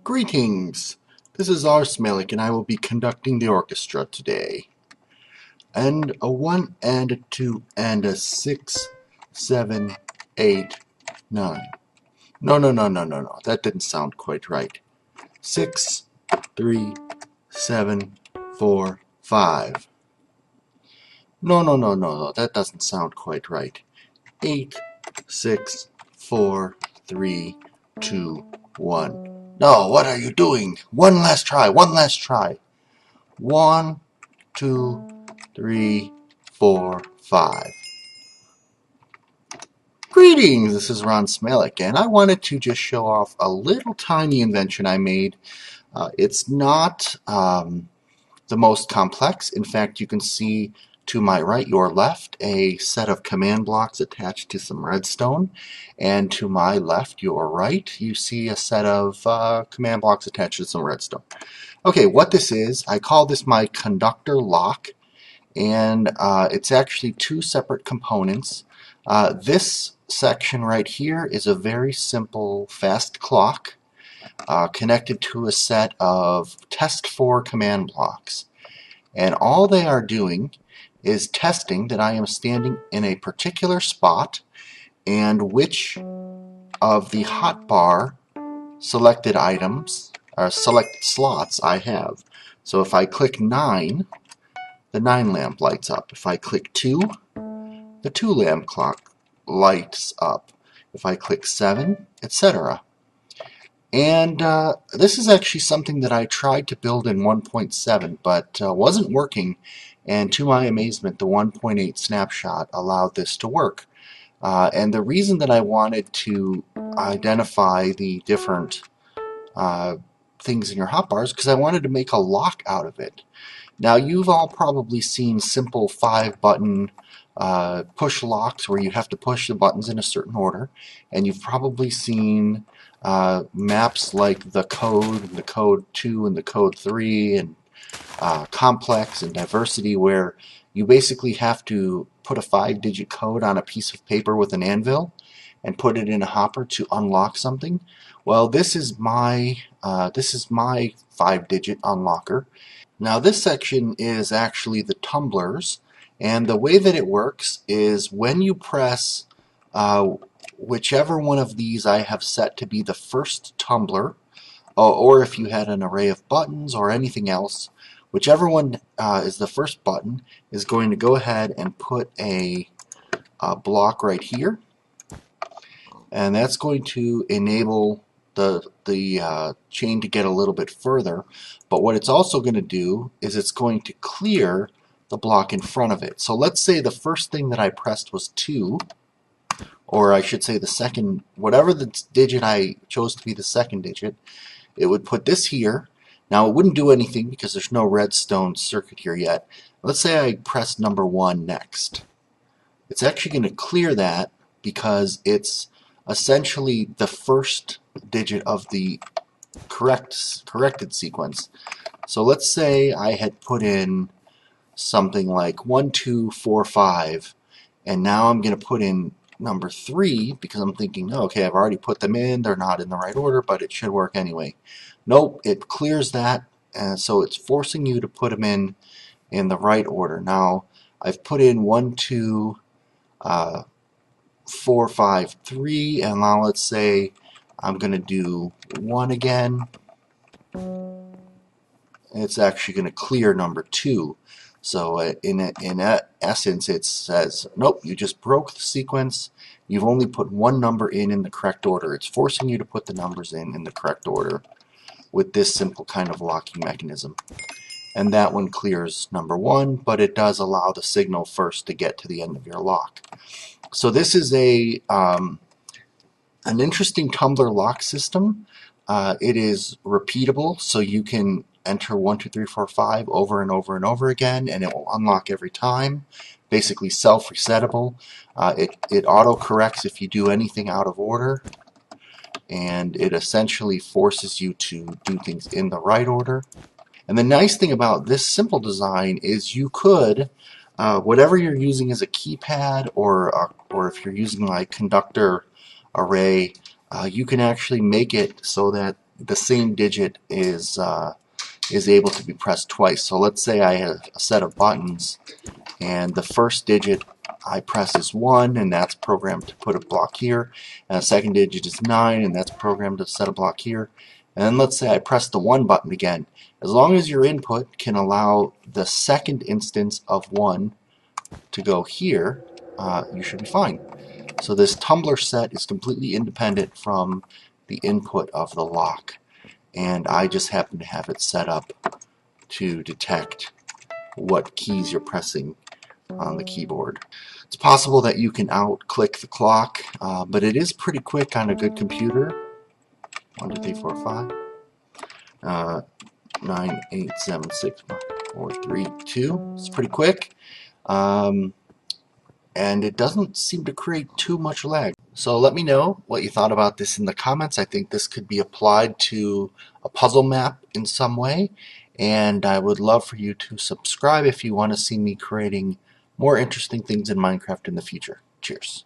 Greetings! This is Arsmalik and I will be conducting the orchestra today. And a 1 and a 2 and a 6, 7, 8, 9. No, that didn't sound quite right. 6, 3, 7, 4, 5. No, that doesn't sound quite right. 8, 6, 4, 3, 2, 1. No, what are you doing? One last try, one last try. 1, 2, 3, 4, 5. Greetings, this is Ron Smelik, and I wanted to just show off a little tiny invention I made. It's not the most complex. In fact, you can see to my right, your left, a set of command blocks attached to some redstone, and to my left, your right, you see a set of command blocks attached to some redstone. Okay, what this is, I call this my conductor lock, and it's actually two separate components. This section right here is a very simple fast clock connected to a set of testfor command blocks. And all they are doing is testing that I am standing in a particular spot and which of the hotbar selected items or selected slots I have. So if I click 9, the 9 lamp lights up. If I click 2, the 2 lamp clock lights up. If I click 7, etc. And this is actually something that I tried to build in 1.7 but wasn't working, and to my amazement the 1.8 snapshot allowed this to work. And the reason that I wanted to identify the different things in your hotbars because I wanted to make a lock out of it. Now you've all probably seen simple 5-button push locks where you have to push the buttons in a certain order, and you've probably seen maps like the code 2 and the code 3 and complex and diversity, where you basically have to put a 5-digit code on a piece of paper with an anvil and put it in a hopper to unlock something. Well, this is my 5-digit unlocker. Now this section is actually the tumblers, and the way that it works is when you press whichever one of these I have set to be the first tumbler, or if you had an array of buttons or anything else, whichever one is the first button is going to go ahead and put a block right here, and that's going to enable the chain to get a little bit further. But what it's also going to do is it's going to clear the block in front of it. So let's say the first thing that I pressed was 2, or I should say the second, whatever the digit I chose to be the second digit, it would put this here. Now it wouldn't do anything because there's no redstone circuit here yet. Let's say I press number 1 next. It's actually going to clear that because it's essentially the first digit of the corrected sequence. So let's say I had put in something like 1, 2, 4, 5, and now I'm going to put in number 3 because I'm thinking, oh, okay, I've already put them in, they're not in the right order, but it should work anyway. Nope, it clears that, and so it's forcing you to put them in the right order. Now I've put in 1, 2, 4, 5, 3, and now let's say I'm going to do 1 again. It's actually going to clear number 2. So in essence, it says, nope, you just broke the sequence. You've only put one number in the correct order. It's forcing you to put the numbers in the correct order with this simple kind of locking mechanism. And that one clears number 1, but it does allow the signal first to get to the end of your lock. So this is an interesting tumbler lock system. It is repeatable, so you can enter 1, 2, 3, 4, 5 over and over and over again, and it will unlock every time. Basically self-resettable. It auto-corrects if you do anything out of order, and it essentially forces you to do things in the right order. And the nice thing about this simple design is you could, whatever you're using as a keypad, or if you're using like conductor array, you can actually make it so that the same digit is able to be pressed twice. So let's say I have a set of buttons, and the first digit I press is 1, and that's programmed to put a block here. And the second digit is 9, and that's programmed to set a block here. And then let's say I press the 1 button again. As long as your input can allow the second instance of 1 to go here, you should be fine. So this tumbler set is completely independent from the input of the lock. And I just happen to have it set up to detect what keys you're pressing on the keyboard. It's possible that you can out-click the clock, but it is pretty quick on a good computer. 1, 2, 3, 4, 5. 9, 8, 7, 6, 5, 4, 3, 2. It's pretty quick. And it doesn't seem to create too much lag. So let me know what you thought about this in the comments. I think this could be applied to a puzzle map in some way, and I would love for you to subscribe if you want to see me creating more interesting things in Minecraft in the future. Cheers.